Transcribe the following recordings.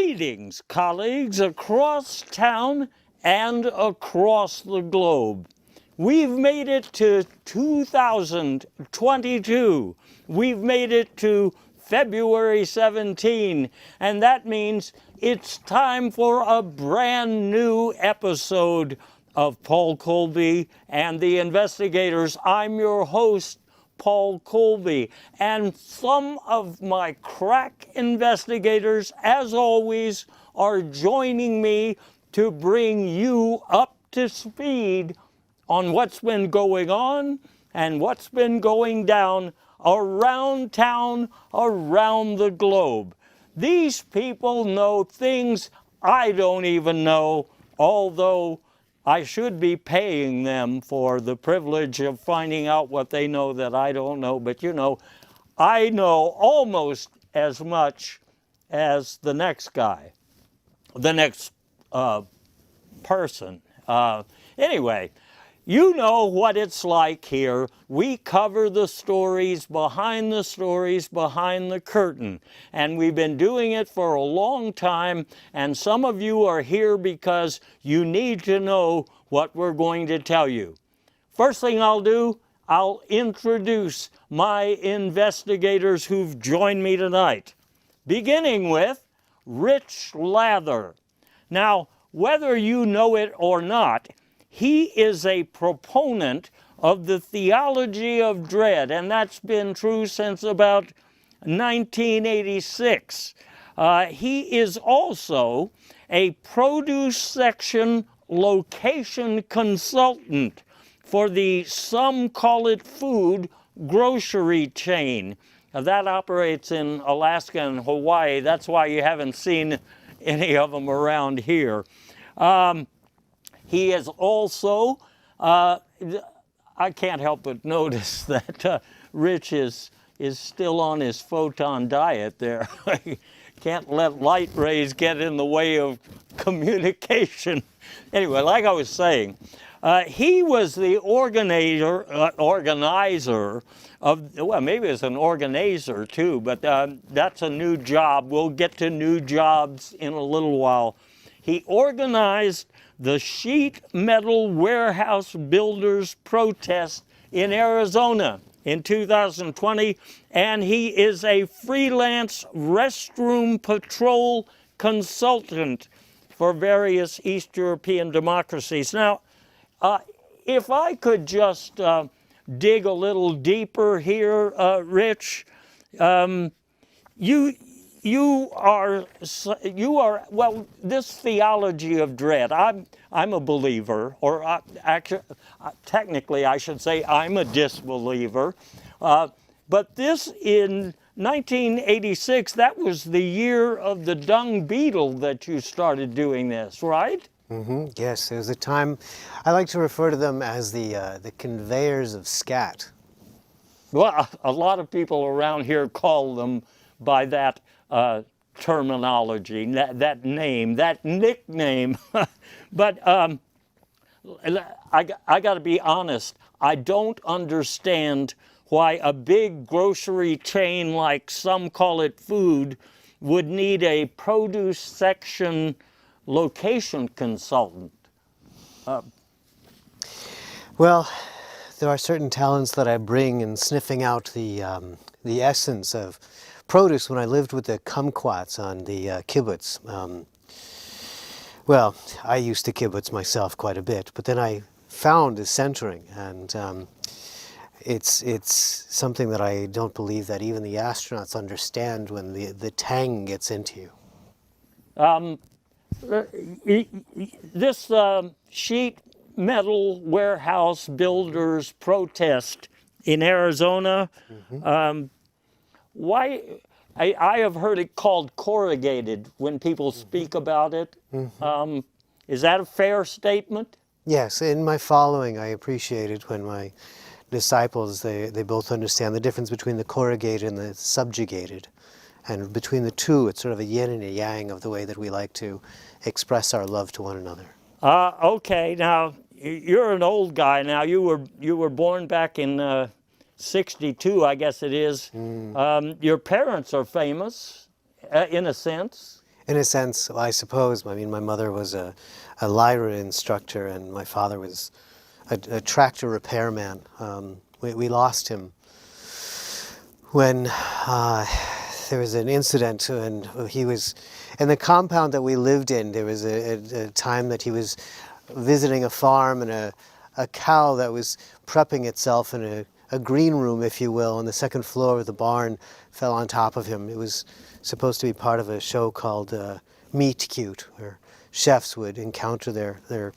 Greetings, colleagues across town and across the globe. We've made it to 2022. We've made it to February 17, and that means it's time for a brand new episode of Paul Colby and the Investigators. I'm your host, Paul Colby, and some of my crack investigators, as always, are joining me to bring you up to speed on what's been going on and what's been going down around town, around the globe. These people know things I don't even know, although I should be paying them for the privilege of finding out what they know that I don't know. But you know, I know almost as much as the next guy, the next person. Anyway, you know what it's like here. We cover the stories behind the curtain. And we've been doing it for a long time. And some of you are here because you need to know what we're going to tell you. First thing I'll do, I'll introduce my investigators who've joined me tonight. Beginning with Rich Lather. Now, whether you know it or not, he is a proponent of the theology of dread, and that's been true since about 1986. He is also a produce section location consultant for the Some Call It Food grocery chain. That operates in Alaska and Hawaii. That's why you haven't seen any of them around here. He is also, I can't help but notice that Rich is still on his photon diet there. Can't let light rays get in the way of communication. Anyway, like I was saying, he was the organizer of, well, maybe it's an organizer too, but that's a new job. We'll get to new jobs in a little while. He organized the sheet metal warehouse builders protest in Arizona in 2020, and he is a freelance restroom patrol consultant for various East European democracies. Now, if I could just dig a little deeper here, Rich, you are well, this theology of dread, I'm a believer, or actually, technically I should say I'm a disbeliever, but this in 1986, that was the year of the dung beetle that you started doing this, right? Mm-hmm. Yes, it was a time, I like to refer to them as the conveyors of scat. Well, a lot of people around here call them by that terminology, that name, that nickname. But I got to be honest, I don't understand why a big grocery chain like Some Call It Food would need a produce section location consultant. Well, there are certain talents that I bring in sniffing out the essence of produce when I lived with the kumquats on the kibbutz. Well, I used to kibbutz myself quite a bit, but then I found the centering, and it's something that I don't believe that even the astronauts understand when the tang gets into you. This sheet metal warehouse builders protest in Arizona, mm-hmm. Why? I have heard it called corrugated when people speak about it. Mm-hmm. Is that a fair statement? Yes, in my following, I appreciate it when my disciples, they both understand the difference between the corrugated and the subjugated. And between the two, it's sort of a yin and a yang of the way that we like to express our love to one another. Okay, now, you're an old guy now. You were born back in 62, I guess it is. Your parents are famous, in a sense. In a sense, I suppose. I mean, my mother was a lyra instructor, and my father was a tractor repairman. We lost him when there was an incident, and he was in the compound that we lived in. There was a time that he was visiting a farm, and a cow that was prepping itself in a green room, if you will, on the second floor of the barn fell on top of him. It was supposed to be part of a show called Meet Cute, where chefs would encounter their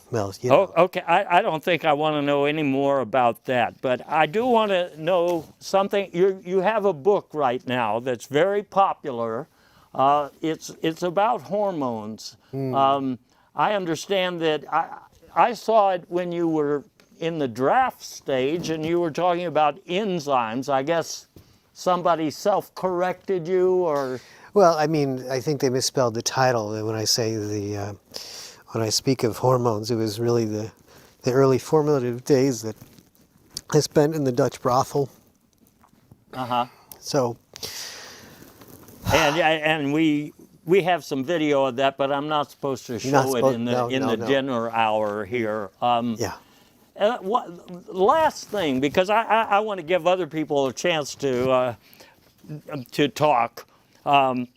well, you know. Oh, okay. I don't think I want to know any more about that, but I do want to know something. You have a book right now that's very popular. It's about hormones. I understand that I saw it when you were in the draft stage, and you were talking about enzymes. I guess somebody self-corrected you, or? Well, I mean, I think they misspelled the title when I say when I speak of hormones. It was really the early formative days that I spent in the Dutch brothel. So. And we have some video of that, but I'm not supposed to show it in the dinner hour here. Yeah. Last thing, because I want to give other people a chance to talk. The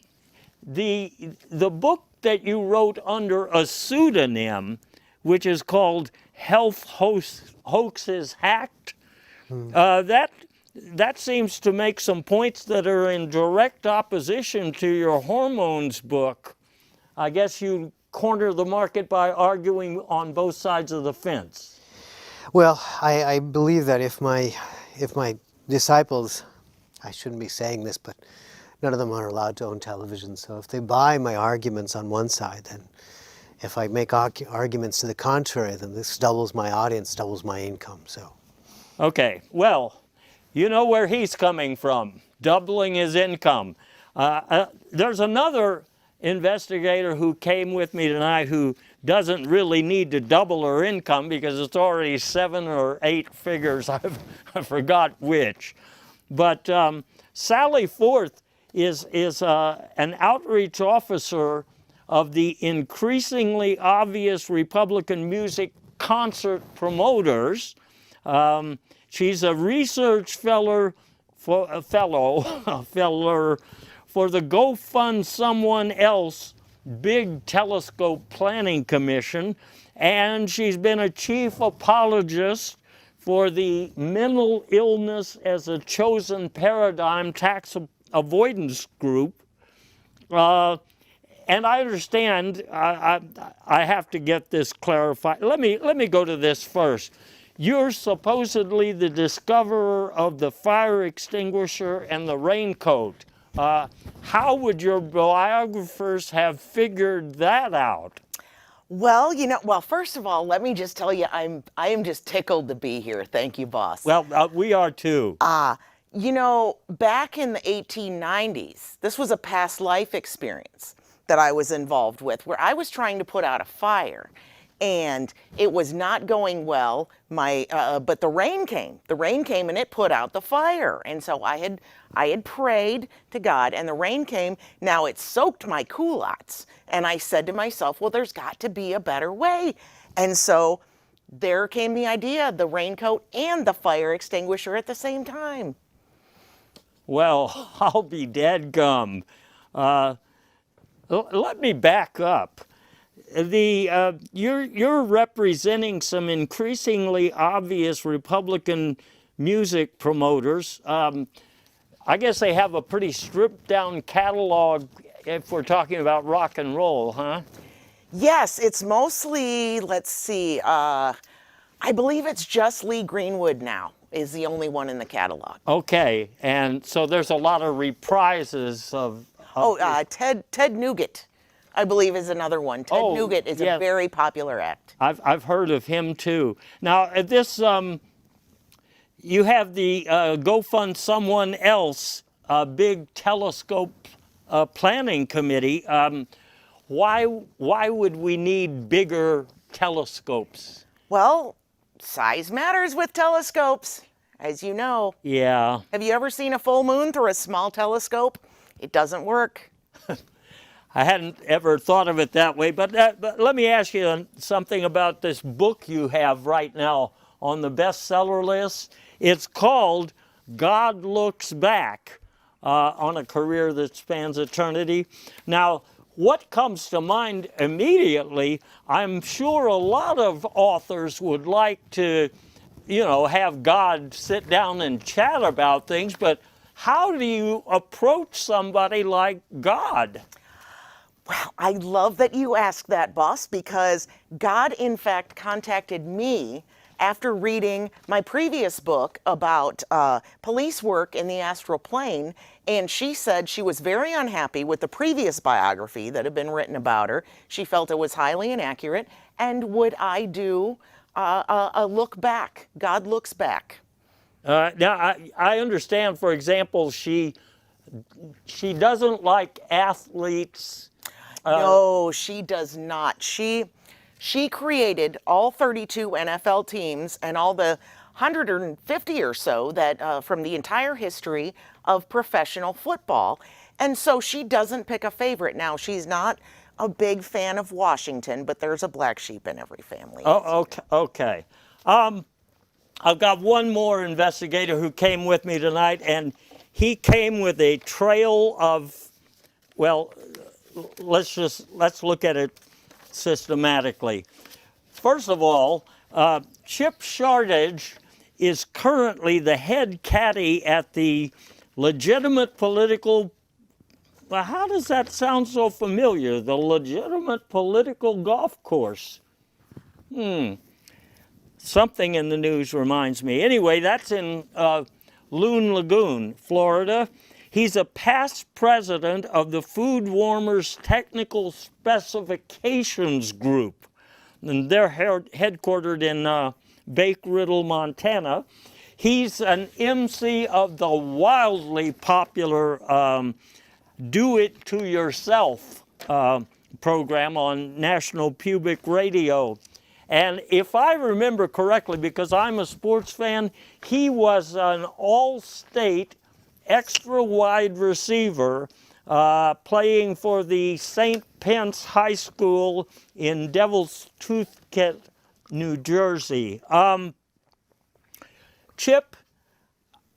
book that you wrote under a pseudonym, which is called Health Hoaxes Hacked, that seems to make some points that are in direct opposition to your hormones book. I guess you corner the market by arguing on both sides of the fence. Well, I believe that if my disciples, I shouldn't be saying this, but none of them are allowed to own television. So if they buy my arguments on one side, then if I make arguments to the contrary, then this doubles my audience, doubles my income. So. Okay, well, you know where he's coming from, doubling his income. There's another investigator who came with me tonight who doesn't really need to double her income because it's already 7 or 8 figures. I forgot which. But Sally Forth is an outreach officer of the increasingly obvious Republican music concert promoters. She's a research fellow for the Go Fund Someone Else Big Telescope Planning Commission, and she's been a chief apologist for the Mental Illness as a Chosen Paradigm Tax Avoidance Group. And I understand, I have to get this clarified. Let me go to this first. You're supposedly the discoverer of the fire extinguisher and the raincoat. How would your biographers have figured that out? Well, first of all, let me just tell you, I am just tickled to be here. Thank you, boss. Well, we are too. Back in the 1890s, this was a past life experience that I was involved with, where I was trying to put out a fire. And it was not going well. But the rain came. The rain came and it put out the fire. And so I had prayed to God, and the rain came. Now it soaked my culottes, and I said to myself, well, there's got to be a better way. And so there came the idea: the raincoat and the fire extinguisher at the same time. Well, I'll be dadgum. Let me back up. You're representing some increasingly obvious Republican music promoters. I guess they have a pretty stripped down catalog if we're talking about rock and roll, huh? Yes, it's mostly, let's see, I believe it's just Lee Greenwood now is the only one in the catalog. Okay, and so there's a lot of reprises of Ted Nugent, I believe, is another one. Ted Nugent is a very popular act. I've heard of him too. Now, at this, you have the Go Fund Someone Else Big Telescope Planning Committee. Why would we need bigger telescopes? Well, size matters with telescopes, as you know. Yeah. Have you ever seen a full moon through a small telescope? It doesn't work. I hadn't ever thought of it that way, but let me ask you something about this book you have right now on the bestseller list. It's called God Looks Back, on a career that spans eternity. Now, what comes to mind immediately, I'm sure a lot of authors would like to, have God sit down and chat about things, but how do you approach somebody like God? Well, I love that you asked that, boss, because God, in fact, contacted me after reading my previous book about police work in the astral plane, and she said she was very unhappy with the previous biography that had been written about her. She felt it was highly inaccurate, and would I do a look back? God Looks Back. Now, I understand, for example, she doesn't like athletes. No, she does not. She created all 32 NFL teams and all the 150 or so that from the entire history of professional football. And so she doesn't pick a favorite. Now, she's not a big fan of Washington, but there's a black sheep in every family. Oh, okay. I've got one more investigator who came with me tonight, and he came with a trail of, well, let's look at it systematically. First of all, Chip Shardage is currently the head caddy at the legitimate political, well, how does that sound so familiar? The legitimate political golf course. Something in the news reminds me. Anyway, that's in Loon Lagoon, Florida. He's a past president of the Food Warmers Technical Specifications Group. And they're headquartered in Bake Riddle, Montana. He's an MC of the wildly popular Do It To Yourself program on National Public Radio. And if I remember correctly, because I'm a sports fan, he was an all-state extra wide receiver playing for the St. Pence High School in Devil's Toothkit, New Jersey. Chip,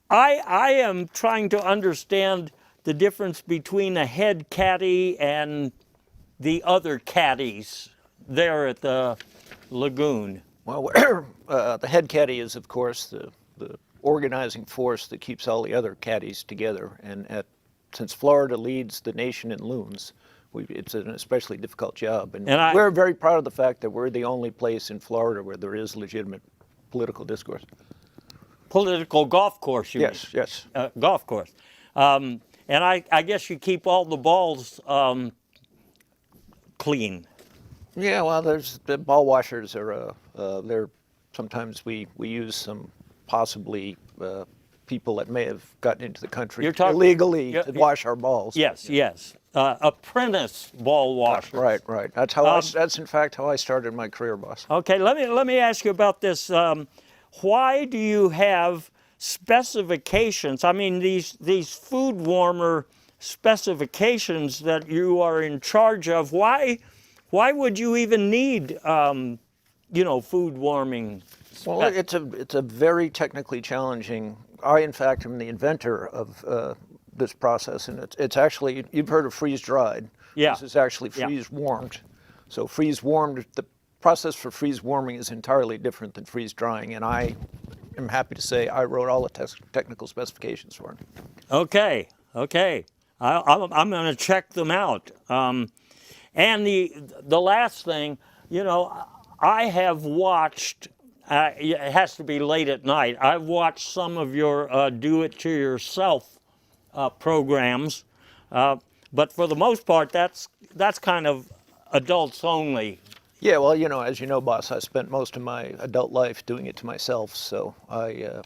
I am trying to understand the difference between a head caddy and the other caddies there at the lagoon. Well, the head caddy is, of course, the organizing force that keeps all the other caddies together. And since Florida leads the nation in loons, it's an especially difficult job. And we're very proud of the fact that we're the only place in Florida where there is legitimate political discourse. Political golf course, you mean? Yes. Golf course. And I guess you keep all the balls clean. Yeah, well, there's the ball washers are they're sometimes we use some possibly people that may have gotten into the country illegally to wash our balls. Yes. Apprentice ball washers. Right. That's how that's in fact how I started my career, boss. Okay, let me ask you about this. Why do you have specifications? I mean, these food warmer specifications that you are in charge of. Why would you even need, food warming? Well, it's a very technically challenging. I, in fact, am the inventor of this process, and it's actually, you've heard of freeze dried. Yeah. This is actually freeze warmed. So freeze warmed, the process for freeze warming is entirely different than freeze drying, and I am happy to say I wrote all the technical specifications for it. Okay. I'm going to check them out. And the last thing, I have watched, it has to be late at night, I've watched some of your do-it-to-yourself programs, but for the most part, that's kind of adults only. Yeah, well, as you know, boss, I spent most of my adult life doing it to myself, so I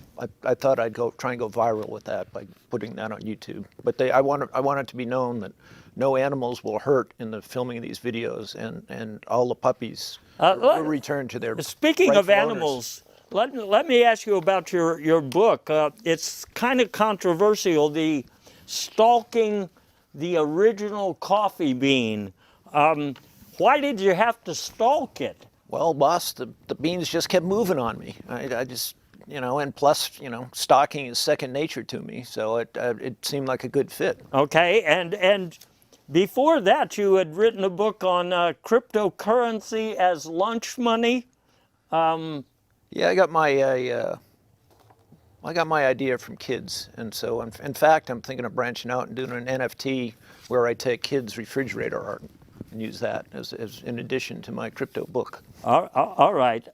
thought I'd try and go viral with that by putting that on YouTube. But I want it to be known that no animals will hurt in the filming of these videos, and all the puppies will return to their Speaking of rightful animals, let me ask you about your book. It's kind of controversial, the stalking the original coffee bean. Why did you have to stalk it? Well, boss, the beans just kept moving on me. I just, and plus, stalking is second nature to me, so it seemed like a good fit. Okay, and before that, you had written a book on cryptocurrency as lunch money. Yeah, I got my idea from kids, and so in fact, I'm thinking of branching out and doing an NFT where I take kids' refrigerator art and use that as in addition to my crypto book. All right.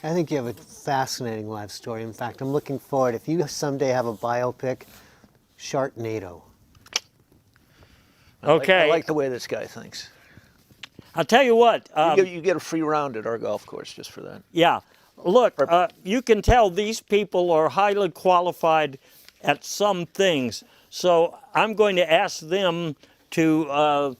I think you have a fascinating life story. In fact, I'm looking forward, if you someday have a biopic, Sharknado. Okay. I like the way this guy thinks. I'll tell you what. You get a free round at our golf course just for that. Yeah. Look, you can tell these people are highly qualified at some things. So I'm going to ask them to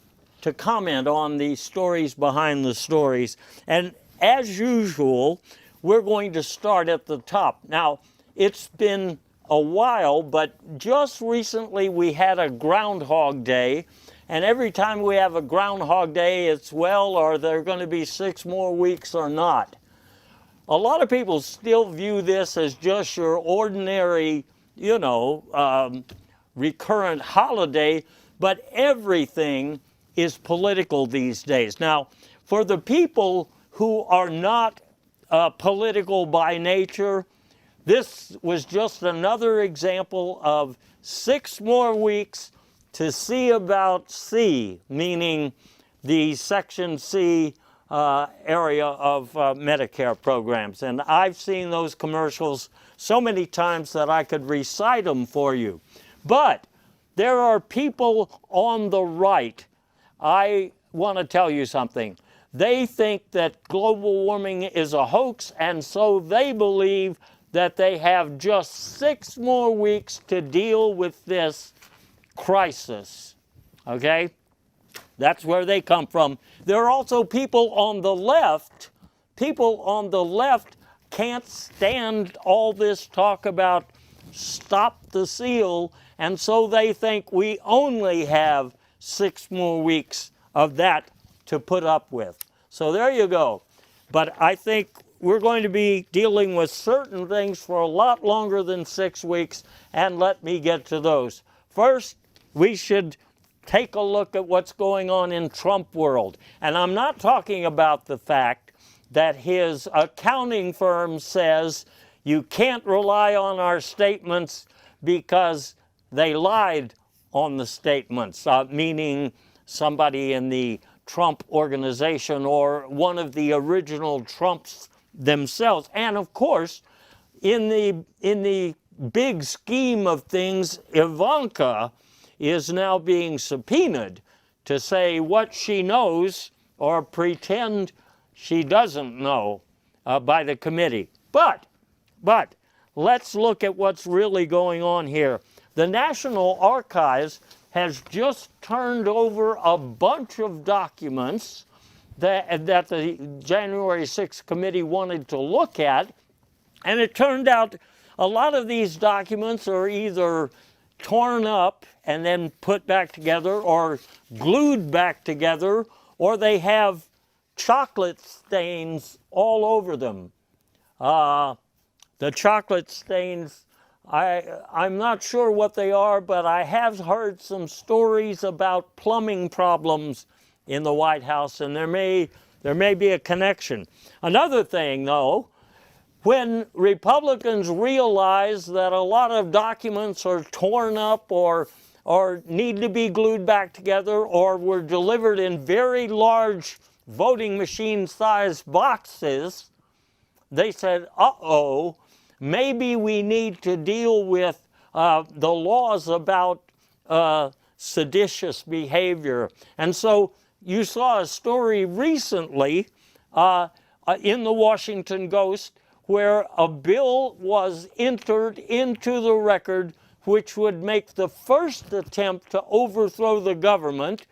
comment on the stories behind the stories. And as usual, we're going to start at the top. Now, it's been a while, but just recently we had a Groundhog Day. And every time we have a Groundhog Day, it's, well, are there going to be 6 more weeks or not? A lot of people still view this as just your ordinary, recurrent holiday, but everything is political these days. Now, for the people who are not political by nature, this was just another example of 6 more weeks to see about C, meaning the Section C area of Medicare programs. And I've seen those commercials so many times that I could recite them for you. But there are people on the right. I want to tell you something. They think that global warming is a hoax, and so they believe that they have just 6 more weeks to deal with this crisis. Okay? That's where they come from. There are also people on the left. People on the left can't stand all this talk about stop the seal, and so they think we only have 6 more weeks of that to put up with. So there you go. But I think we're going to be dealing with certain things for a lot longer than 6 weeks, and let me get to those. First, we should take a look at what's going on in Trump world. And I'm not talking about the fact that his accounting firm says you can't rely on our statements because they lied on the statements, meaning somebody in the Trump organization or one of the original Trumps themselves. And of course, in the big scheme of things, Ivanka is now being subpoenaed to say what she knows or pretend she doesn't know by the committee. But let's look at what's really going on here. The National Archives has just turned over a bunch of documents that the January 6th committee wanted to look at, and it turned out a lot of these documents are either torn up and then put back together or glued back together, or they have chocolate stains all over them. The chocolate stains, I'm not sure what they are, but I have heard some stories about plumbing problems in the White House, and there may be a connection. Another thing, though, when Republicans realize that a lot of documents are torn up or need to be glued back together or were delivered in very large voting machine-sized boxes, they said, uh-oh, maybe we need to deal with the laws about seditious behavior. And so you saw a story recently in the Washington Ghost where a bill was entered into the record which would make the first attempt to overthrow the government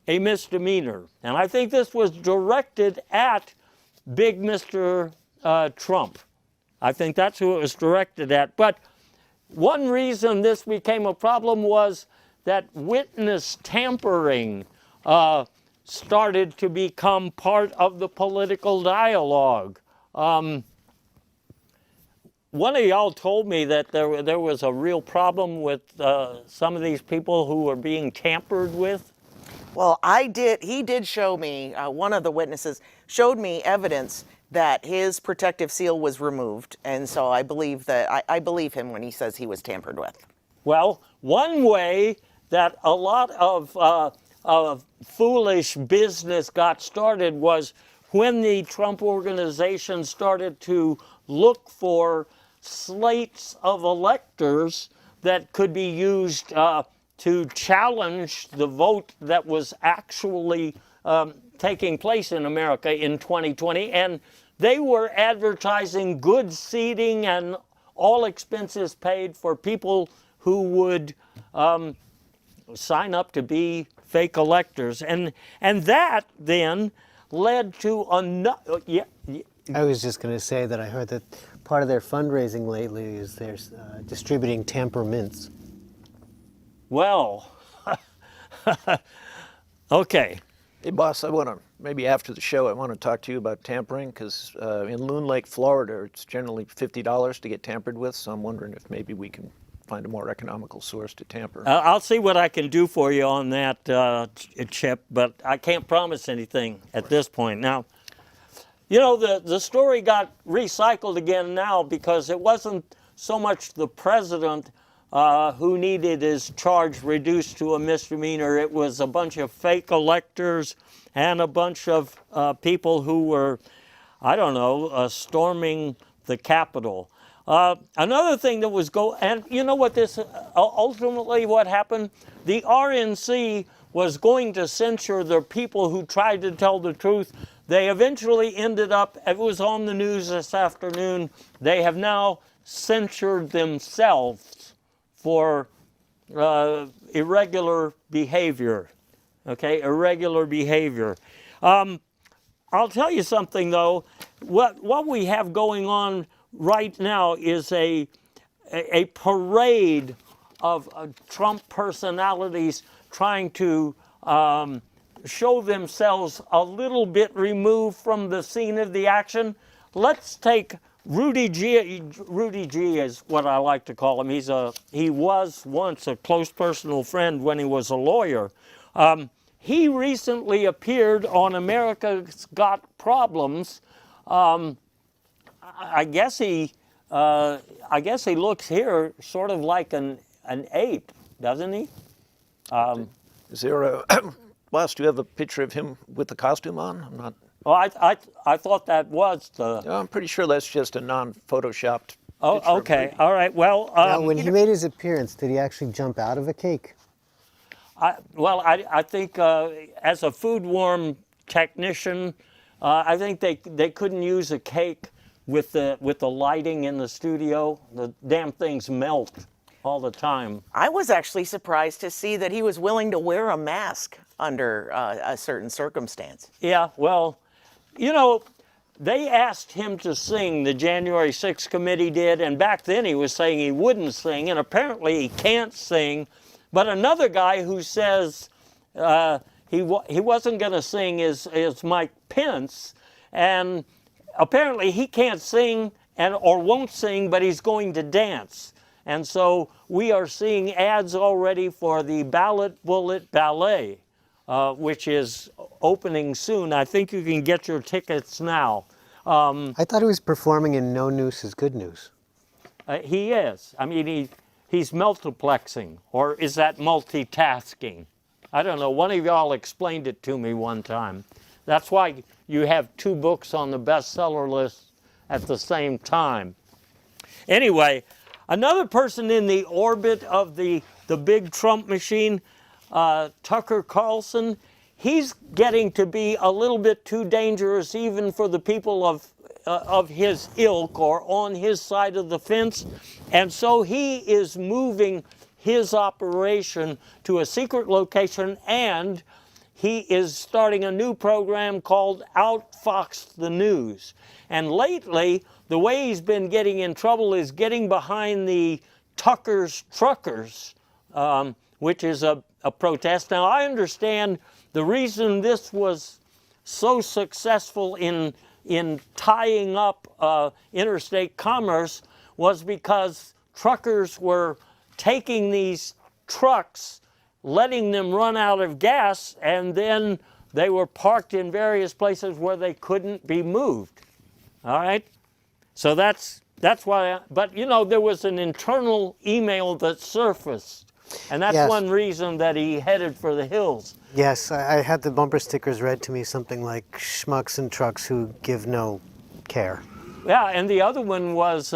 a misdemeanor. And I think this was directed at big Mr. Trump. I think that's who it was directed at. But one reason this became a problem was that witness tampering started to become part of the political dialogue. One of y'all told me that there was a real problem with some of these people who were being tampered with. Well, he did show me, one of the witnesses showed me evidence that his protective seal was removed. And so I believe that, I believe him when he says he was tampered with. Well, one way that a lot of foolish business got started was when the Trump organization started to look for slates of electors that could be used to challenge the vote that was actually taking place in America in 2020. And they were advertising good seating and all expenses paid for people who would sign up to be fake electors. And that then led to another. I was just going to say that I heard that part of their fundraising lately is they're distributing tamper mints. Well, okay. Hey, boss, I want to, maybe after the show, I want to talk to you about tampering, because in Loon Lake, Florida, it's generally $50 to get tampered with, so I'm wondering if maybe we can find a more economical source to tamper. I'll see what I can do for you on that, Chip, but I can't promise anything at this point. Now, you know, the story got recycled again now because it wasn't so much the president who needed his charge reduced to a misdemeanor. It was a bunch of fake electors and a bunch of people who were, I don't know, storming the Capitol. Another thing that was and you know what this, ultimately what happened? The RNC was going to censure the people who tried to tell the truth. They eventually ended up, it was on the news this afternoon, they have now censured themselves for irregular behavior, okay, irregular behavior. I'll tell you something though, what we have going on right now is a parade of Trump personalities trying to show themselves a little bit removed from the scene of the action. Let's take Rudy G. Rudy G is what I like to call him. He was once a close personal friend when he was a lawyer. He recently appeared on America's Got Problems. I guess he looks here sort of like an ape, doesn't he? Is there a, boss, do you have a picture of him with the costume on? I'm not. Well, I thought that was the. I'm pretty sure that's just a non-photoshopped. Oh, okay. All right. Well, Now, when he made his appearance, did he actually jump out of a cake? I think as a food worm technician, I think they couldn't use a cake with the lighting in the studio. The damn things melt all the time. I was actually surprised to see that he was willing to wear a mask under a certain circumstance. Yeah, well, you know, they asked him to sing, the January 6th committee did, and back then he was saying he wouldn't sing, and apparently he can't sing. But another guy who says he wasn't going to sing is Mike Pence, and apparently he can't sing or won't sing, but he's going to dance. And so we are seeing ads already for the Ballot Bullet Ballet, which is opening soon. I think you can get your tickets now. I thought he was performing in No News is Good News. He is. I mean, he's multiplexing, or is that multitasking? I don't know. One of y'all explained it to me one time. That's why you have two books on the bestseller list at the same time. Anyway, another person in the orbit of the big Trump machine, Tucker Carlson, he's getting to be a little bit too dangerous even for the people of his ilk or on his side of the fence. And so he is moving his operation to a secret location, and he is starting a new program called Outfox the News. And lately, the way he's been getting in trouble is getting behind the Tucker's Truckers which is a protest. Now, I understand the reason this was so successful in tying up interstate commerce was because truckers were taking these trucks, letting them run out of gas, and then they were parked in various places where they couldn't be moved. All right? So that's why, but you know, there was an internal email that surfaced, and that's Yes. one reason that he headed for the hills. Yes, I had the bumper stickers read to me something like schmucks and trucks who give no care. Yeah, and the other one was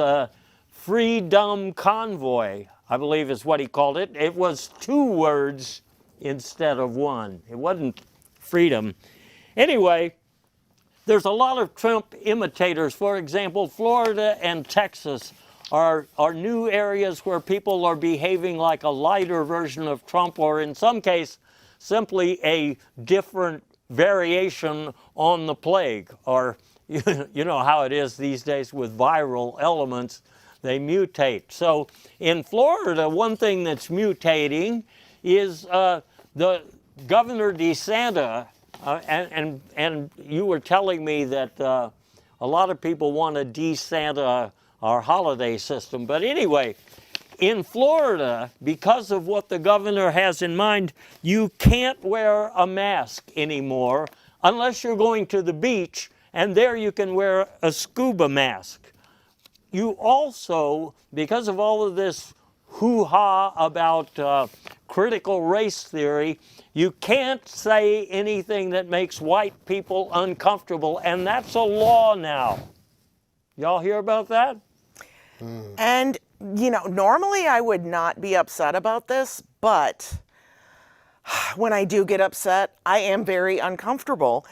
Freedom Convoy, I believe is what he called it. It was 2 words instead of 1. It wasn't freedom. Anyway, there's a lot of Trump imitators. For example, Florida and Texas are new areas where people are behaving like a lighter version of Trump, or in some case, simply a different variation on the plague. Or you know how it is these days with viral elements, they mutate. So in Florida, one thing that's mutating is the Governor DeSantis, and you were telling me that a lot of people want to de-Santa our holiday system. But anyway, in Florida, because of what the governor has in mind, you can't wear a mask anymore unless you're going to the beach, and there you can wear a scuba mask. You also, because of all of this hoo-ha about critical race theory, you can't say anything that makes white people uncomfortable, and that's a law now. Y'all hear about that? And, you know, normally I would not be upset about this, but when I do get upset, I am very uncomfortable.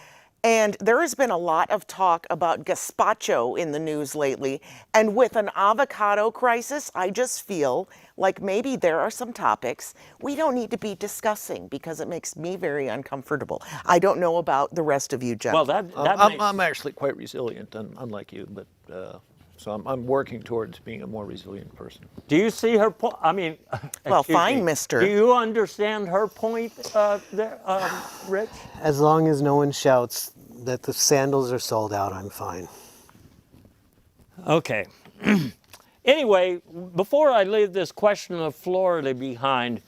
And there has been a lot of talk about gazpacho in the news lately. And with an avocado crisis, I just feel like maybe there are some topics we don't need to be discussing because it makes me very uncomfortable. I don't know about the rest of you, Well, gentlemen. I'm actually quite resilient, unlike you, but so I'm working towards being a more resilient person. do you see her point? I mean, Well, excuse fine, me. mister. Do you understand her point there, Rich? As long as no one shouts that the sandals are sold out, I'm fine. Okay. Anyway, before I leave this question of Florida behind,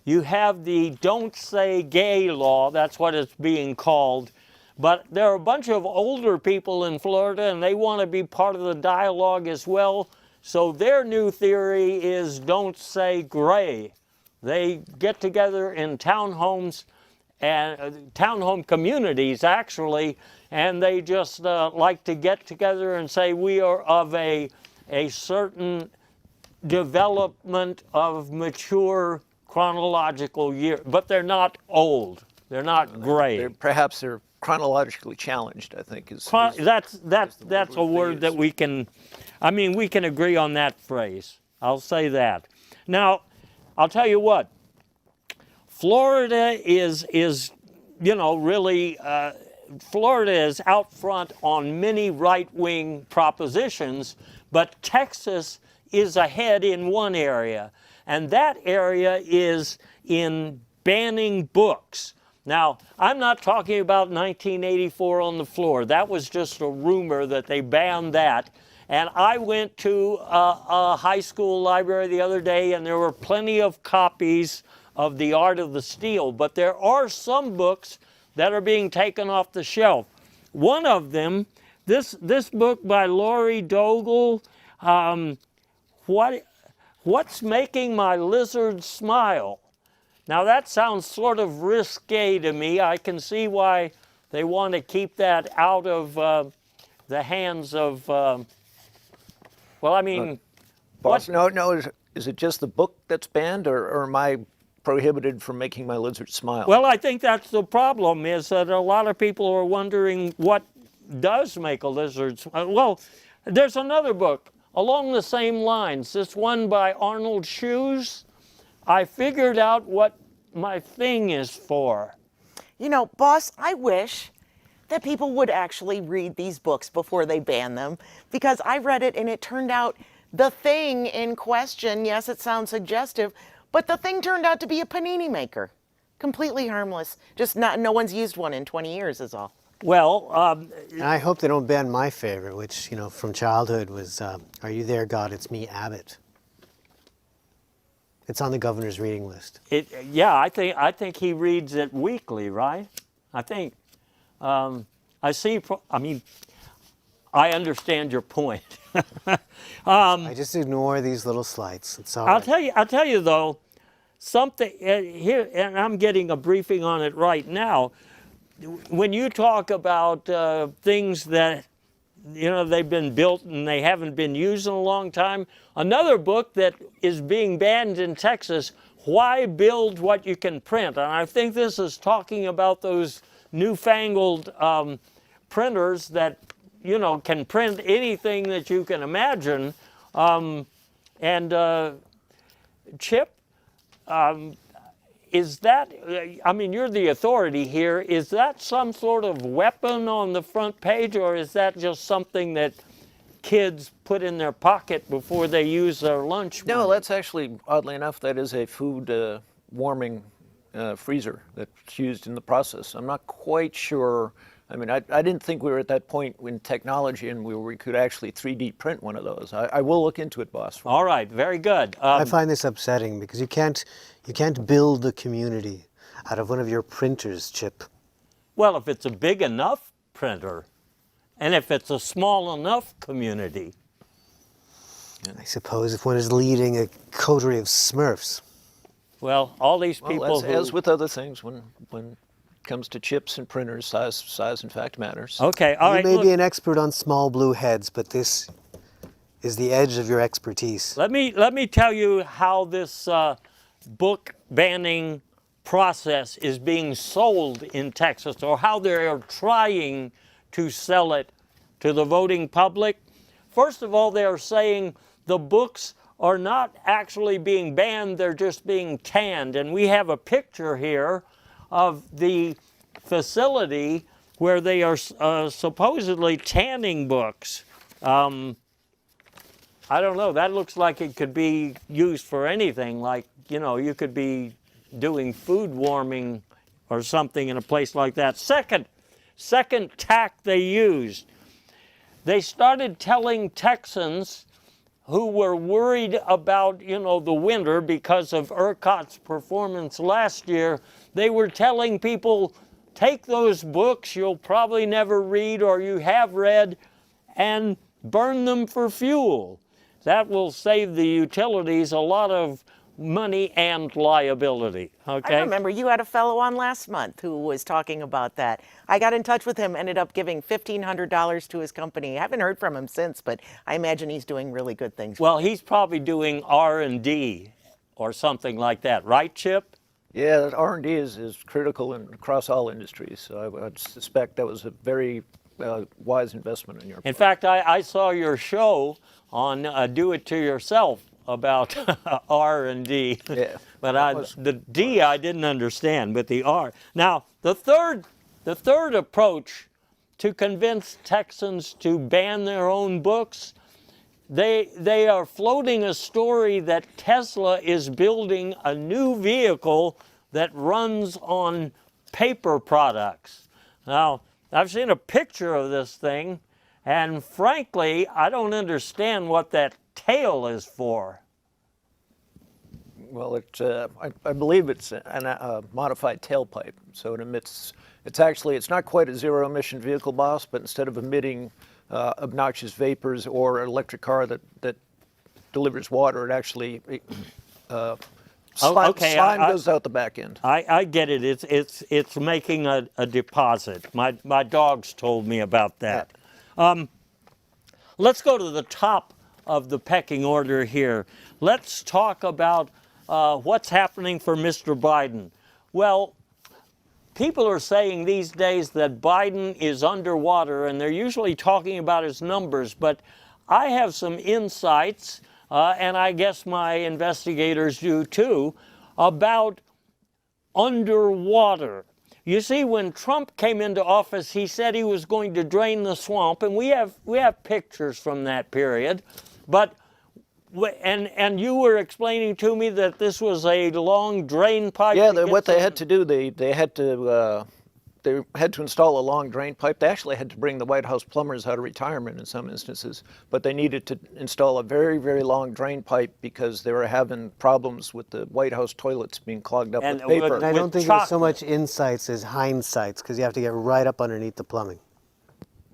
you have the Don't Say Gay law. That's what it's being called. But there are a bunch of older people in Florida, and they want to be part of the dialogue as well. So their new theory is Don't Say Gray. They get together in townhomes and townhome communities, actually, and they just like to get together and say we are of a certain development of mature chronological year, but they're not old. They're not gray. Perhaps they're chronologically challenged, I think. That's a word that we can, I mean, we can agree on that phrase. I'll say that. Now, I'll tell you what, Florida is you know, really, Florida is out front on many right-wing propositions, but Texas is ahead in one area, and that area is in banning books. Now, I'm not talking about 1984 on the floor. That was just a rumor that they banned that. And I went to a high school library the other day, and there were plenty of copies of The Art of the Steal. But there are some books that are being taken off the shelf. One of them, this book by Laurie Dogel, What's Making My Lizard Smile? Now that sounds sort of risque to me. I can see why they want to keep that out of the hands of, well, I mean... Boss, no, is it just the book that's banned, or am I prohibited from making my lizard smile? Well, I think that's the problem, is that a lot of people are wondering what does make a lizard smile. Well, there's another book along the same lines, this one by Arnold Shoes. I figured out what my thing is for. You know, boss, I wish that people would actually read these books before they ban them, because I read it and it turned out the thing in question, yes, it sounds suggestive, But the thing turned out to be a panini maker. Completely harmless. Just no one's used one in 20 years is all. Well, And I hope they don't ban my favorite, which, from childhood was, Are You There, God? It's Me, Abbott. It's on the governor's reading list. yeah, I think he reads it weekly, right? I think. I see. I mean, I understand your point. I just ignore these little slights. It's all right. I'll tell you though, something here, and I'm getting a briefing on it right now. When you talk about things that they've been built and they haven't been used in a long time, another book that is being banned in Texas, Why Build What You Can Print? And I think this is talking about those newfangled printers that can print anything that you can imagine. Chip, is that, I mean, you're the authority here, is that some sort of weapon on the front page, or is that just something that kids put in their pocket before they use their lunch money? No, that's actually, oddly enough, that is a food warming freezer that's used in the process. I'm not quite sure. I mean, I didn't think we were at that point in technology and we could actually 3D print one of those. I will look into it, boss. All right, very good. I find this upsetting because you can't build a community out of one of your printers, Chip. Well, if it's a big enough printer, and if it's a small enough community. I suppose if one is leading a coterie of Smurfs. Well, all these people Well, as with other things, when it comes to chips and printers, size in fact matters. Okay, all right. You may Look, be an expert on small blue heads, but this is the edge of your expertise. let me tell you how this book banning process is being sold in Texas, or how they are trying to sell it to the voting public. First of all, they are saying the books are not actually being banned, they're just being tanned. And we have a picture here of the facility where they are supposedly tanning books. I don't know, that looks like it could be used for anything, like, you could be doing food warming or something in a place like that. Second tack they used, they started telling Texans who were worried about, the winter because of ERCOT's performance last year, they were telling people, take those books you'll probably never read or you have read and burn them for fuel. That will save the utilities a lot of money and liability, okay? I remember you had a fellow on last month who was talking about that. I got in touch with him, ended up giving $1,500 to his company. I haven't heard from him since, but I imagine he's doing really good things. Well, he's probably doing R&D or something like that, right, Chip? Yeah, that R&D is critical across all industries. So I would suspect that was a very wise investment on your part. In fact, I saw your show on Do It To Yourself about R&D. Yeah, But the D I didn't understand, but the R. Now, the third approach to convince Texans to ban their own books, they are floating a story that Tesla is building a new vehicle that runs on paper products. Now, I've seen a picture of this thing, and frankly, I don't understand what that tail is for. Well, I believe it's a modified tailpipe, so it emits. It's not quite a zero-emission vehicle, boss, but instead of emitting obnoxious vapors or an electric car that delivers water, it actually slime goes out the back end. I get it. It's making a deposit. My dogs told me about that. Let's go to the top of the pecking order here. Let's talk about what's happening for Mr. Biden. Well, people are saying these days that Biden is underwater, and they're usually talking about his numbers, but I have some insights, and I guess my investigators do too, about underwater. You see, when Trump came into office, he said he was going to drain the swamp, and we have pictures from that period, but And you were explaining to me that this was a long drain pipe. Yeah, to what get they had to do, they had to install a long drain pipe. They actually had to bring the White House plumbers out of retirement in some instances, but they needed to install a very, very long drain pipe because they were having problems with the White House toilets being clogged up And with paper. And I with don't think it was so chocolate. much insights as hindsights, because you have to get right up underneath the plumbing.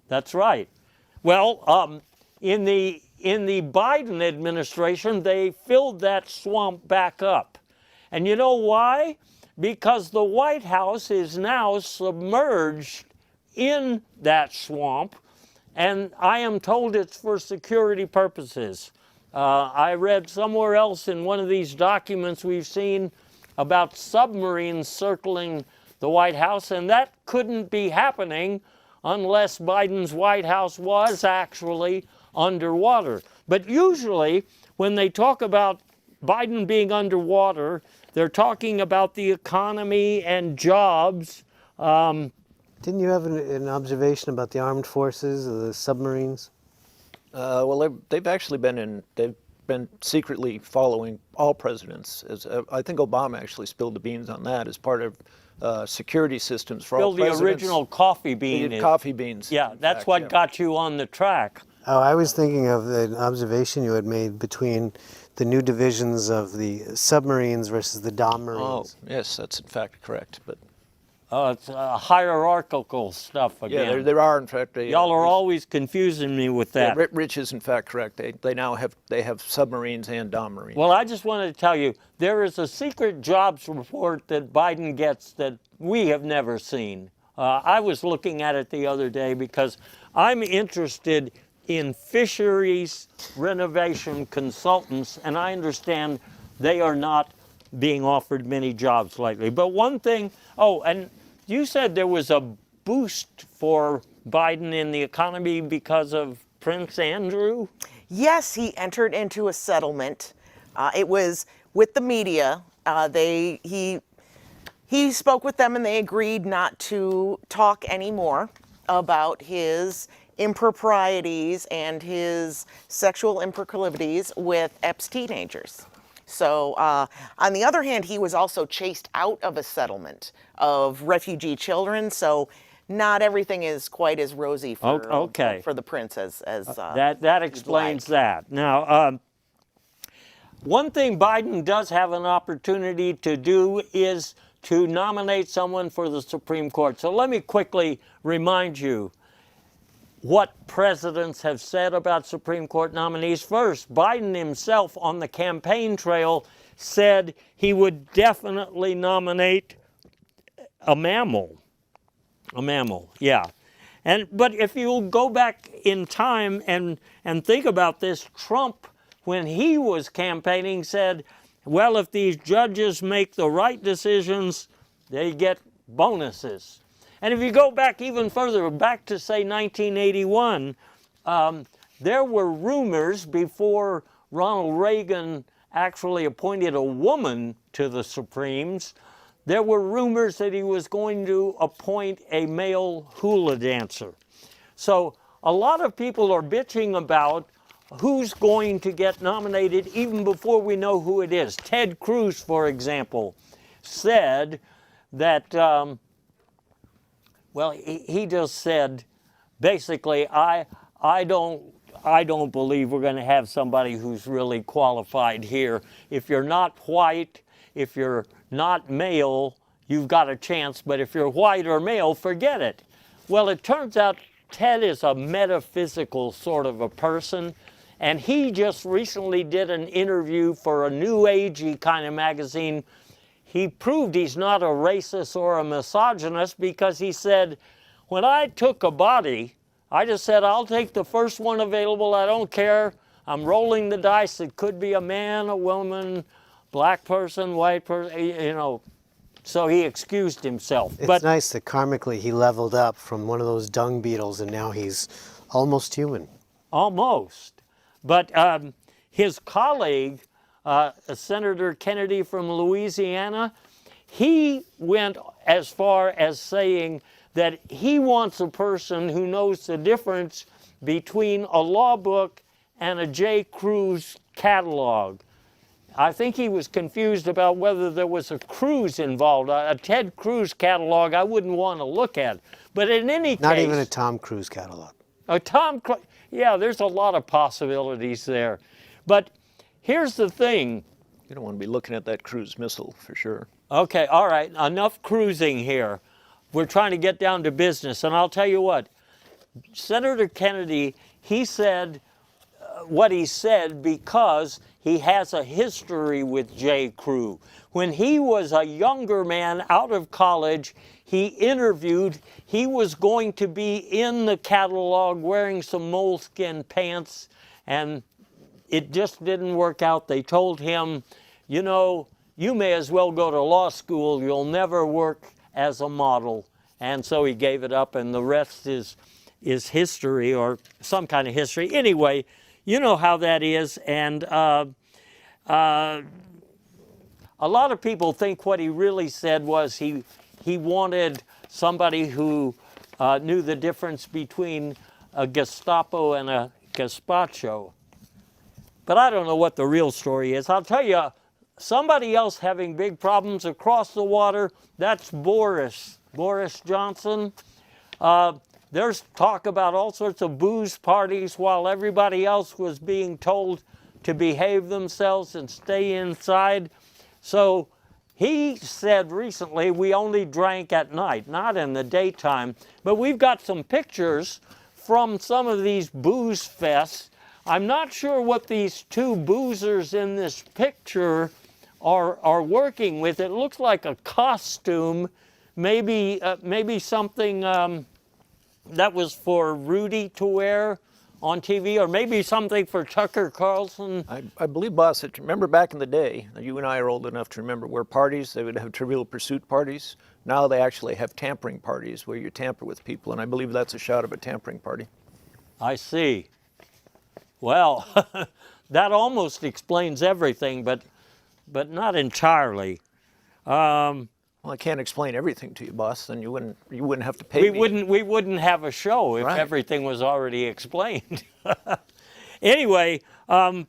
That's right. Well, in the Biden administration, they filled that swamp back up. And you know why? Because the White House is now submerged in that swamp, and I am told it's for security purposes. I read somewhere else in one of these documents we've seen about submarines circling the White House, and that couldn't be happening unless Biden's White House was actually underwater. But usually, when they talk about Biden being underwater, they're talking about the economy and jobs. Didn't you have an observation about the armed forces, the submarines? Well, they've actually they've been secretly following all presidents. I think Obama actually spilled the beans on that as part of security systems for all Still the presidents. original coffee bean. Coffee beans. Yeah, in that's fact, what yeah. got you on the track. Oh, I was thinking of an observation you had made between the new divisions of the submarines versus the Dom Oh, Marines. yes, that's in fact correct. But It's hierarchical stuff yeah, again. there are in fact. Y'all are always confusing me with Yeah, that. Rich is in fact correct. They now have submarines and Dom Marines. Well, I just wanted to tell you, there is a secret jobs report that Biden gets that we have never seen. I was looking at it the other day because I'm interested in fisheries renovation consultants, and I understand they are not being offered many jobs lately. But one thing, and you said there was a boost for Biden in the economy because of Prince Andrew? Yes, he entered into a settlement. It was with the media. He spoke with them and they agreed not to talk anymore about his improprieties and his sexual improclivities with Epps teenagers. So, on the other hand, he was also chased out of a settlement of refugee children. So, not everything is quite as rosy for the prince as that explains that. Now, one thing Biden does have an opportunity to do is to nominate someone for the Supreme Court. So let me quickly remind you what presidents have said about Supreme Court nominees. First, Biden himself on the campaign trail said he would definitely nominate a mammal. A mammal, yeah. But if you go back in time and think about this, Trump, when he was campaigning, said, well, if these judges make the right decisions, they get bonuses. And if you go back even further, back to, say, 1981, there were rumors before Ronald Reagan actually appointed a woman to the Supremes. There were rumors that he was going to appoint a male hula dancer. So a lot of people are bitching about who's going to get nominated even before we know who it is. Ted Cruz, for example, said that, he just said, basically, I don't believe we're going to have somebody who's really qualified here. If you're not white, if you're not male, you've got a chance, but if you're white or male, forget it. Well, it turns out Ted is a metaphysical sort of a person, and he just recently did an interview for a new agey kind of magazine. He proved he's not a racist or a misogynist because he said, when I took a body, I just said, I'll take the first one available, I don't care. I'm rolling the dice. It could be a man, a woman, black person, white person, So he excused himself. It's nice that karmically he leveled up from one of those dung beetles and now he's almost human. Almost. But his colleague, Senator Kennedy from Louisiana, he went as far as saying that he wants a person who knows the difference between a law book and a J. Cruz catalog. I think he was confused about whether there was a Cruz involved. A Ted Cruz catalog I wouldn't want to look at. But in any case... Not even a Tom Cruise catalog. Yeah, there's a lot of possibilities there. But here's the thing. You don't want to be looking at that cruise missile for sure. Okay, all right, enough cruising here. We're trying to get down to business. And I'll tell you what, Senator Kennedy, he said what he said because he has a history with J. Crew. When he was a younger man out of college, he was going to be in the catalog wearing some moleskin pants, and it just didn't work out. They told him, you know, you may as well go to law school, you'll never work as a model. And so he gave it up, and the rest is history, or some kind of history. Anyway, you know how that is, and a lot of people think what he really said was he wanted somebody who knew the difference between a Gestapo and a gazpacho. But I don't know what the real story is. I'll tell you, somebody else having big problems across the water, that's Boris Johnson. There's talk about all sorts of booze parties while everybody else was being told to behave themselves and stay inside. So he said recently we only drank at night, not in the daytime. But we've got some pictures from some of these booze fests. I'm not sure what these two boozers in this picture are working with. It looks like a costume, maybe something that was for Rudy to wear on TV, or maybe something for Tucker Carlson. I believe, boss, that remember back in the day, you and I are old enough to remember where parties, they would have Trivial Pursuit parties. Now they actually have tampering parties where you tamper with people, and I believe that's a shot of a tampering party. I see. Well, that almost explains everything, but not entirely. Well, I can't explain everything to you, boss. Then you wouldn't have to pay me. We wouldn't have a show if Right. everything was already explained. Anyway, a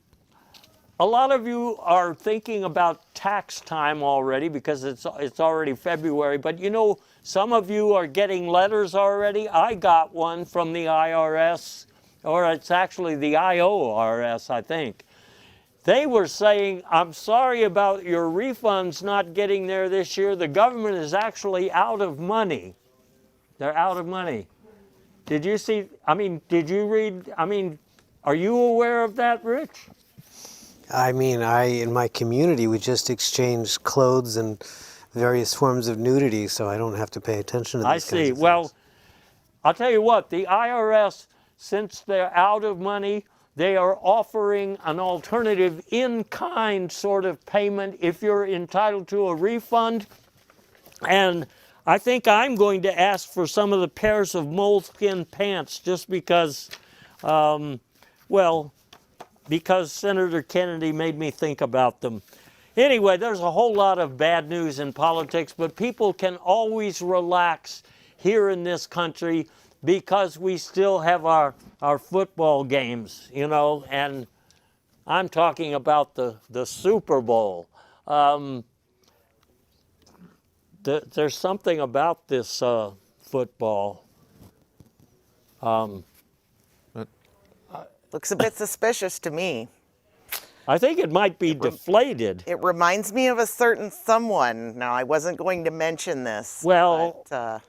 lot of you are thinking about tax time already because it's already February. But you know, some of you are getting letters already. I got one from the IRS, or it's actually the IORS, I think. They were saying, I'm sorry about your refunds not getting there this year. The government is actually out of money. They're out of money. Did you see, did you read, are you aware of that, Rich? I mean, in my community, we just exchange clothes and various forms of nudity, so I don't have to pay attention to these I see. kinds of Well, things. I'll tell you what, the IRS, since they're out of money, they are offering an alternative in-kind sort of payment if you're entitled to a refund. And I think I'm going to ask for some of the pairs of moleskin pants just because, because Senator Kennedy made me think about them. Anyway, there's a whole lot of bad news in politics, but people can always relax here in this country because we still have our football games, you know, and I'm talking about the Super Bowl. There's something about this football. Looks a bit suspicious to me. I think it might be deflated. It reminds me of a certain someone. Now, I wasn't going to mention this. Well, but,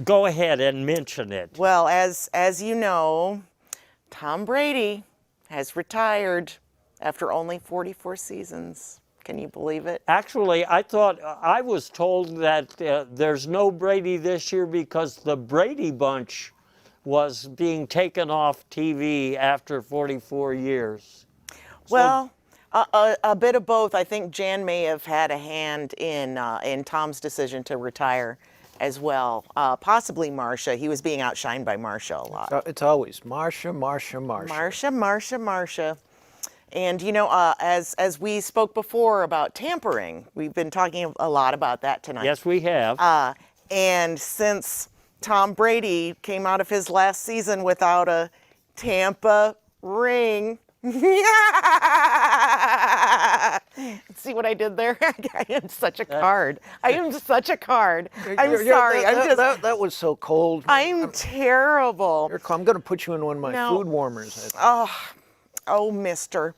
go ahead and mention it. well, as you know, Tom Brady has retired after only 44 seasons. Can you believe it? Actually, I was told that there's no Brady this year because the Brady Bunch was being taken off TV after 44 years. Well, a bit of both. I think Jan may have had a hand in Tom's decision to retire as well. Possibly Marcia. He was being outshined by Marcia a lot. It's always Marcia. Marcia. And you know, as we spoke before about tampering, we've been talking a lot about that tonight. Yes, we have. And since Tom Brady came out of his last season without a Tampa ring, See what I did there? I am such a card. I am such a card. I'm sorry. That was so cold. I'm terrible. I'm going to put you in one of my No. food warmers. I think. Oh, mister.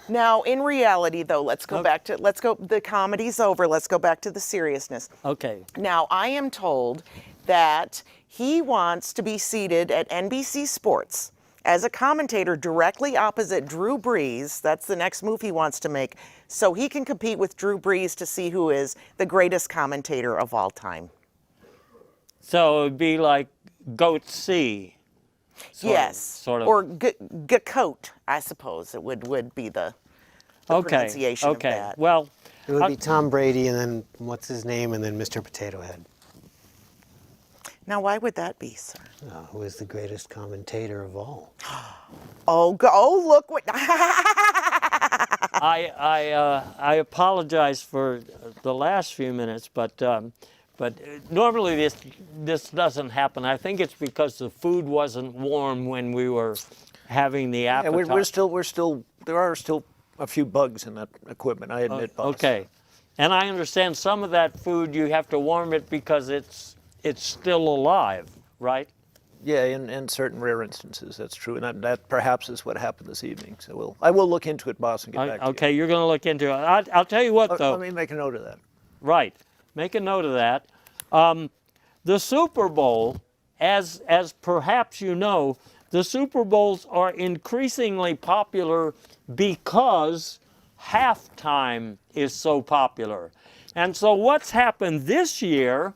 Now, in reality, though, the comedy's over. Let's go back to the seriousness. Okay. Now, I am told that he wants to be seated at NBC Sports as a commentator directly opposite Drew Brees. That's the next move he wants to make, so he can compete with Drew Brees to see who is the greatest commentator of all time. So it'd be like Goat C. Yes. Sort of. Or Gacote, I suppose it would be the pronunciation of that. Well, It would be Tom Brady and then what's his name and then Mr. Potato Head. Now, why would that be, sir? Who is the greatest commentator of all? Oh, look what... I apologize for the last few minutes, but normally this doesn't happen. I think it's because the food wasn't warm when we were having the appetite. There are still a few bugs in that equipment, I admit, boss. Okay, and I understand some of that food you have to warm it because it's still alive, right? Yeah, in certain rare instances, that's true, and that perhaps is what happened this evening. So I will look into it, boss, and get back to you. Okay, you're going to look into it. I'll tell you what, though. Let me make a note of that. Right, make a note of that. The Super Bowl, as perhaps you know, the Super Bowls are increasingly popular because halftime is so popular. And so what's happened this year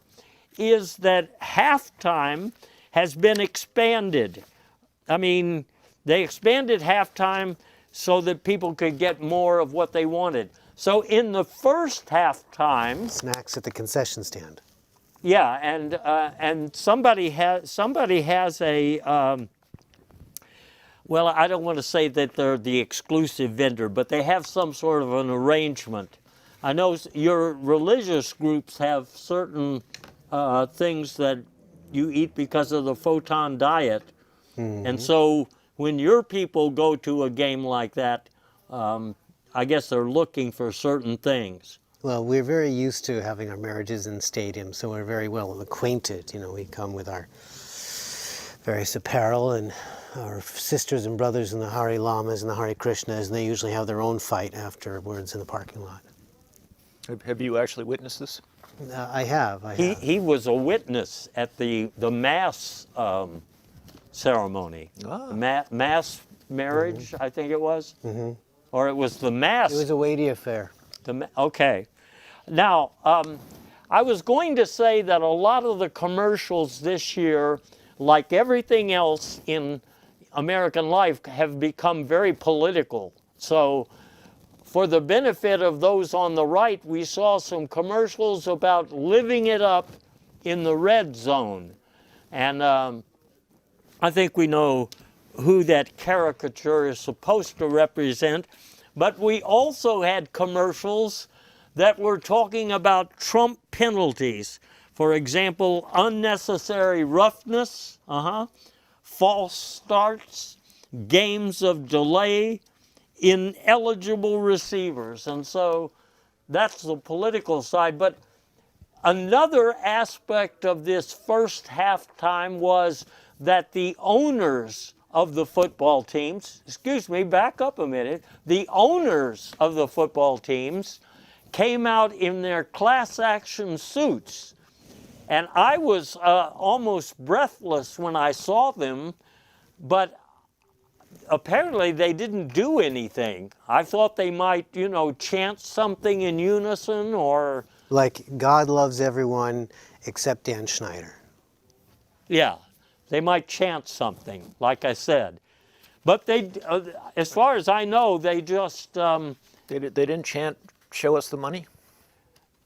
is that halftime has been expanded. I mean, they expanded halftime so that people could get more of what they wanted. So in the first halftime, Snacks at the concession stand. yeah, and somebody has a well, I don't want to say that they're the exclusive vendor, but they have some sort of an arrangement. I know your religious groups have certain things that you eat because of the photon diet. Mm-hmm. And so when your people go to a game like that, I guess they're looking for certain things. Well, we're very used to having our marriages in stadiums, so we're very well acquainted. You know, we come with our various apparel and our sisters and brothers in the Hare Lamas and the Hare Krishnas, and they usually have their own fight afterwards in the parking lot. Have you actually witnessed this? I have. He was a witness at the mass ceremony. Ah. Mass marriage, I think it was. Mm-hmm. Or it was the mass. It was a weighty affair. Okay. Now, I was going to say that a lot of the commercials this year, like everything else in American life, have become very political. So, for the benefit of those on the right, we saw some commercials about living it up in the red zone. And I think we know who that caricature is supposed to represent. But we also had commercials that were talking about Trump penalties. For example, unnecessary roughness, false starts, games of delay, ineligible receivers. And so that's the political side. But another aspect of this first halftime was that the owners of the football teams, back up a minute, the owners of the football teams came out in their class action suits. And I was almost breathless when I saw them, but apparently they didn't do anything. I thought they might, chant something in unison or... Like, God loves everyone except Dan Schneider. Yeah, they might chant something, like I said. But they, as far as I know, they just... They didn't chant, show us the money?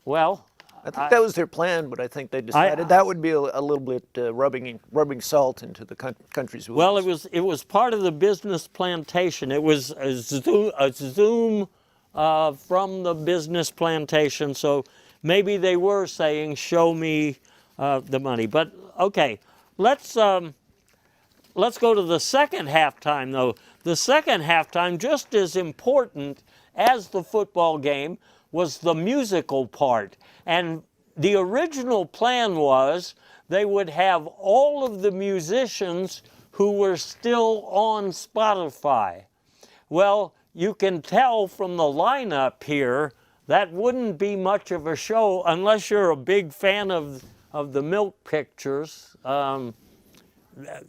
Well... I think that was their plan, but I think they decided that would be a little bit rubbing salt into the country's wounds. Well, it was part of the business plantation. It was a Zoom from the business plantation, so maybe they were saying, show me the money. But, okay, let's go to the second halftime, though. The second halftime, just as important as the football game, was the musical part. And the original plan was they would have all of the musicians who were still on Spotify. Well, you can tell from the lineup here that wouldn't be much of a show unless you're a big fan of the Milk pictures.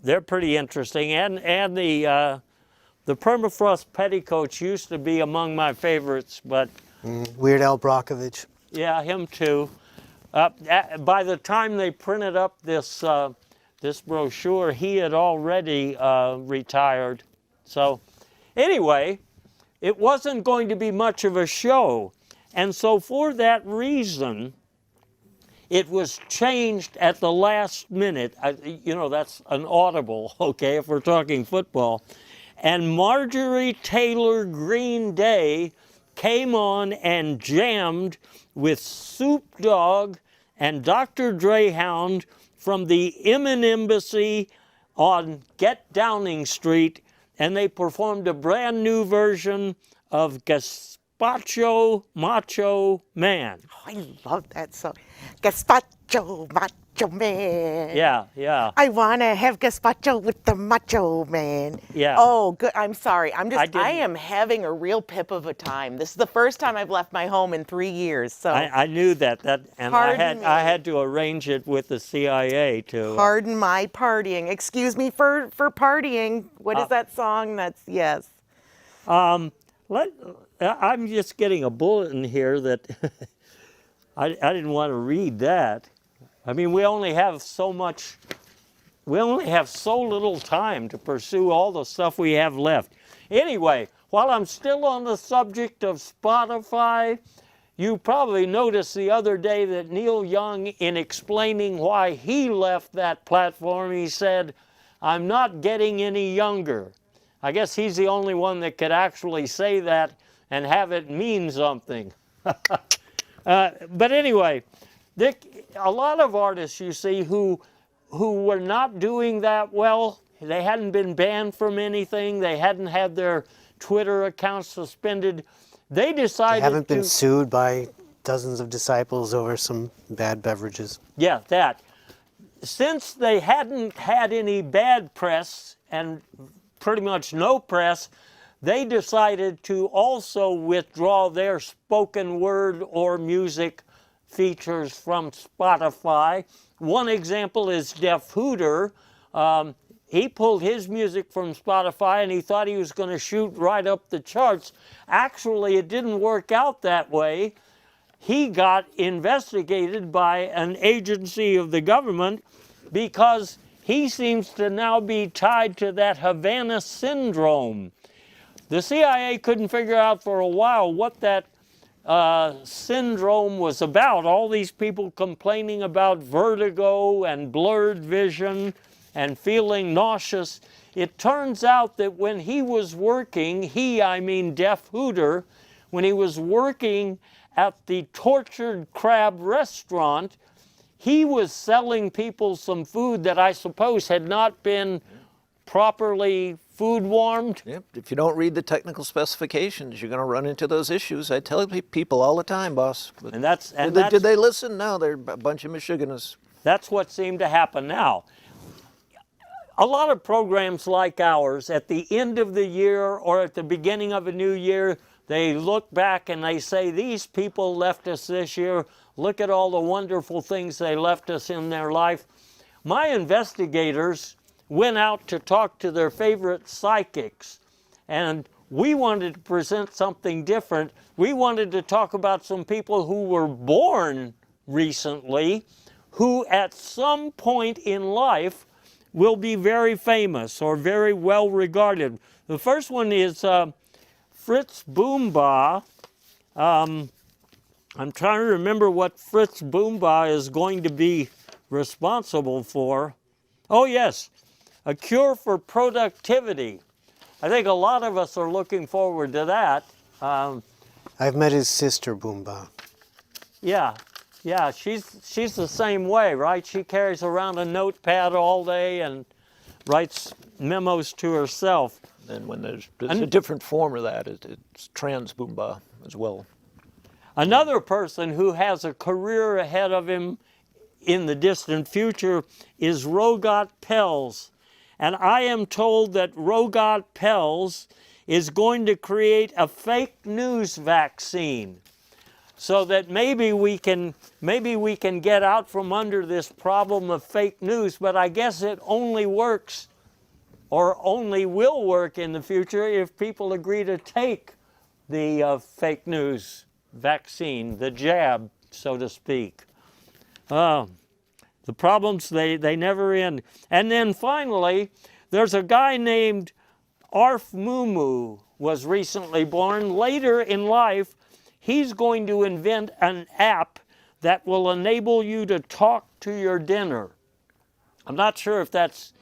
They're pretty interesting, and the Permafrost Petticoats used to be among my favorites, but Weird Al Brockovich. yeah, him too. By the time they printed up this this brochure, he had already retired. So anyway, it wasn't going to be much of a show, and so for that reason, it was changed at the last minute. You know, that's an audible, okay, if we're talking football. And Marjorie Taylor Greene Day came on and jammed with Soup Dog and Dr. Dreyhound from the Inman Embassy on Get Downing Street, and they performed a brand new version of Gazpacho Macho Man. Oh, I love that song. Gazpacho Macho Man. Yeah, yeah. I want to have gazpacho with the Macho Man. Yeah. Oh, good. I'm sorry. I didn't- I am having a real pip of a time. This is the first time I've left my home in 3 years. So I knew that, and Pardon me. I had to arrange it with the CIA to. pardon my partying. Excuse me for partying. What is that song? That's yes. I'm just getting a bulletin here that I didn't want to read that. I mean, we only have so little time to pursue all the stuff we have left. Anyway, while I'm still on the subject of Spotify, you probably noticed the other day that Neil Young, in explaining why he left that platform, he said, "I'm not getting any younger." I guess he's the only one that could actually say that and have it mean something. But anyway, a lot of artists you see who were not doing that well, they hadn't been banned from anything, they hadn't had their Twitter accounts suspended, they decided They haven't been to, sued by dozens of disciples over some bad beverages. yeah, that. Since they hadn't had any bad press and pretty much no press, they decided to also withdraw their spoken word or music features from Spotify. One example is Def Hooter. He pulled his music from Spotify and he thought he was going to shoot right up the charts. Actually, it didn't work out that way. He got investigated by an agency of the government because he seems to now be tied to that Havana syndrome. The CIA couldn't figure out for a while what that syndrome was about. All these people complaining about vertigo and blurred vision and feeling nauseous. It turns out that when he was working, I mean Def Hooter, when he was working at the Tortured Crab restaurant, he was selling people some food that I suppose had not been properly food warmed. Yep. If you don't read the technical specifications, you're going to run into those issues. I tell people all the time, boss. But did they listen? No, they're a bunch of Michiganers. That's what seemed to happen now. A lot of programs like ours, at the end of the year or at the beginning of a new year, they look back and they say, these people left us this year. Look at all the wonderful things they left us in their life. My investigators went out to talk to their favorite psychics, and we wanted to present something different. We wanted to talk about some people who were born recently, who at some point in life will be very famous or very well regarded. The first one is Fritz Boomba. I'm trying to remember what Fritz Boomba is going to be responsible for. Oh yes, a cure for productivity. I think a lot of us are looking forward to that. I've met his sister, Boomba. Yeah, she's the same way, right? She carries around a notepad all day and writes memos to herself. And when there's a different form of that, it's trans boomba as well. Another person who has a career ahead of him in the distant future is Rogat Pels. And I am told that Rogat Pels is going to create a fake news vaccine so that maybe we can get out from under this problem of fake news. But I guess it only works or only will work in the future if people agree to take the fake news vaccine, the jab, so to speak. The problems, they never end. And then finally, there's a guy named Arf Mumu was recently born. Later in life, he's going to invent an app that will enable you to talk to your dinner. I'm not sure if that's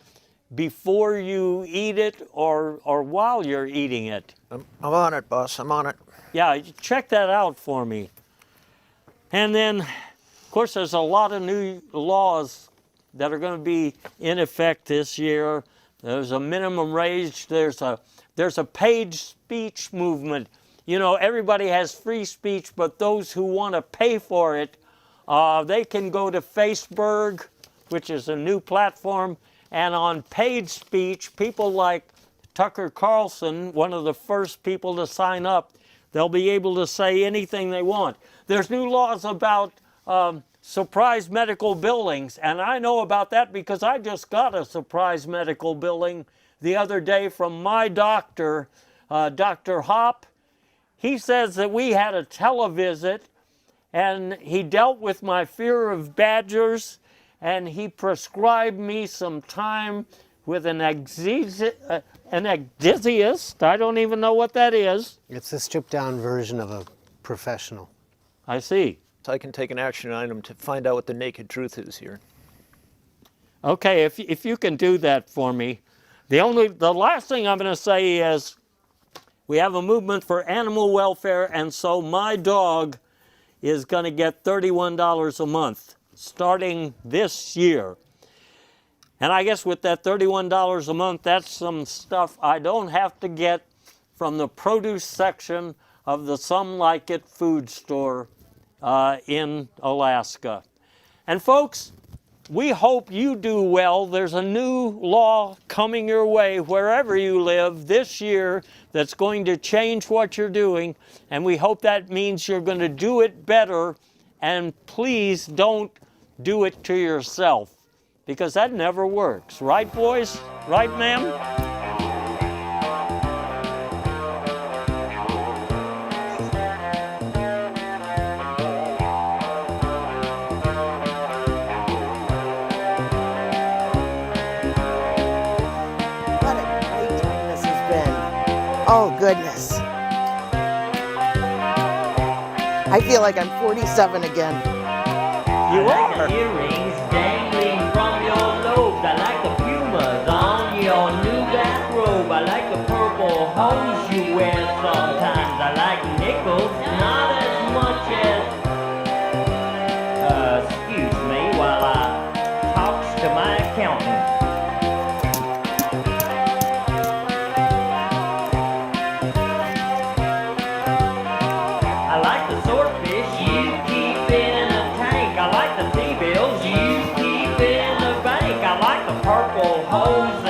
before you eat it or while you're eating it. I'm on it, boss. I'm on it. Yeah, check that out for me. And then, of course, there's a lot of new laws that are going to be in effect this year. There's a minimum wage. There's a paid speech movement. You know, everybody has free speech, but those who want to pay for it, they can go to Facebook, which is a new platform, and on paid speech, people like Tucker Carlson, one of the first people to sign up, they'll be able to say anything they want. There's new laws about surprise medical billings, and I know about that because I just got a surprise medical billing the other day from my doctor, Dr. Hop. He says that we had a televisit, and he dealt with my fear of badgers, and he prescribed me some time with an ecdysiast. I don't even know what that is. It's a stripped down version of a professional. I see. So I can take an action item to find out what the naked truth is here. Okay, if you can do that for me. The last thing I'm going to say is we have a movement for animal welfare, and so my dog is going to get $31 a month starting this year. And I guess with that $31 a month, that's some stuff I don't have to get from the produce section of the Some Like It food store in Alaska. And folks, we hope you do well. There's a new law coming your way wherever you live this year that's going to change what you're doing, and we hope that means you're going to do it better, and please don't do it to yourself, because that never works. Right, boys? Right, ma'am? What a great time this has been. Oh, goodness. I feel like I'm 47 again. You I like are. the earrings dangling from your lobes. I like the pumas on your new bathrobe. I like the purple hose you wear sometimes. I like nickels, not as much as, excuse me while I talks to my accountant. I like the swordfish you keep in a tank. I like the T-bills you keep in a bank. I like the purple hose